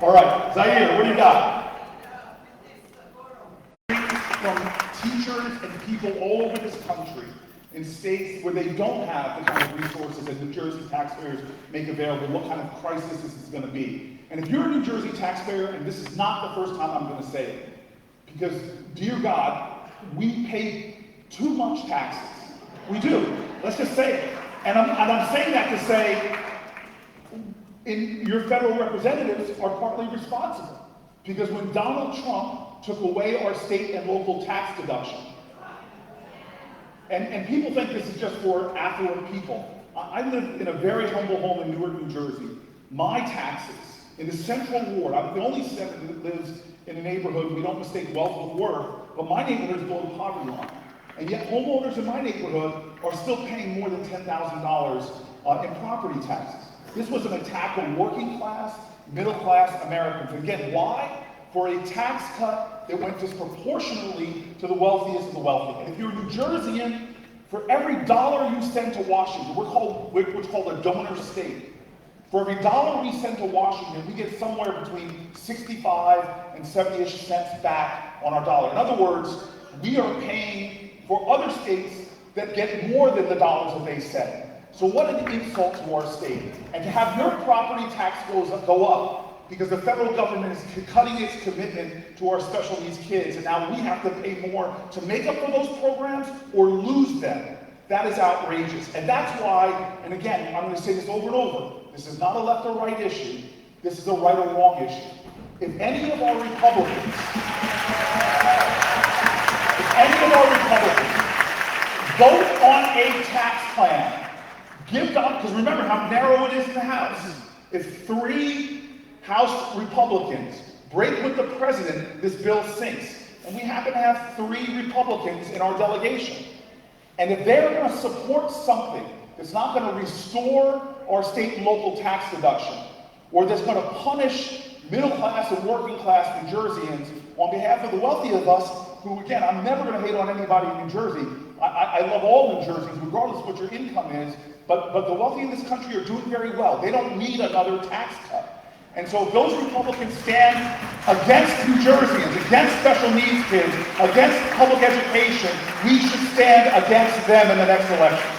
All right, Zaire, what do you got? From teachers and people all over this country in states where they don't have the kind of resources that New Jersey taxpayers make available, what kind of crisis this is going to be. And if you're a New Jersey taxpayer, and this is not the first time I'm going to say it, because, dear God, we pay too much taxes. We do. Let's just say it. And I'm saying that to say, your federal representatives are partly responsible. Because when Donald Trump took away our state and local tax deduction, and people think this is just for affluent people. I live in a very humble home in Newark, New Jersey. My taxes in the Central Ward, I'm the only senator that lives in a neighborhood we don't mistake wealth with worth, but my neighborhood is below the poverty line. And yet homeowners in my neighborhood are still paying more than $10,000 in property taxes. This was an attack on working class, middle class Americans. Again, why? For a tax cut that went disproportionately to the wealthiest of the wealthy. And if you're a New Jerseyan, for every dollar you send to Washington, what's called a donor state. For every dollar we send to Washington, we get somewhere between 65 and 70-ish cents back on our dollar. In other words, we are paying for other states that get more than the dollars that they send. So what an insult to our state. And to have your property tax go up because the federal government is cutting its commitment to our special needs kids, and now we have to pay more to make up for those programs or lose them. That is outrageous. And that's why, and again, I'm going to say this over and over, this is not a left or right issue, this is a right or wrong issue. If any of our Republicans vote on a tax plan, give Donald, because remember how narrow it is in the House. If 3 House Republicans break with the president, this bill sinks. And we happen to have 3 Republicans in our delegation. And if they're going to support something that's not going to restore our state and local tax deduction, or that's going to punish middle class and working class New Jerseyans on behalf of the wealthy of us, who, again, I'm never going to hate on anybody in New Jersey. I love all New Jerseyans, regardless of what your income is, but the wealthy in this country are doing very well. They don't need another tax cut. And so if those Republicans stand against New Jerseyans, against special needs kids, against public education, we should stand against them in the next election.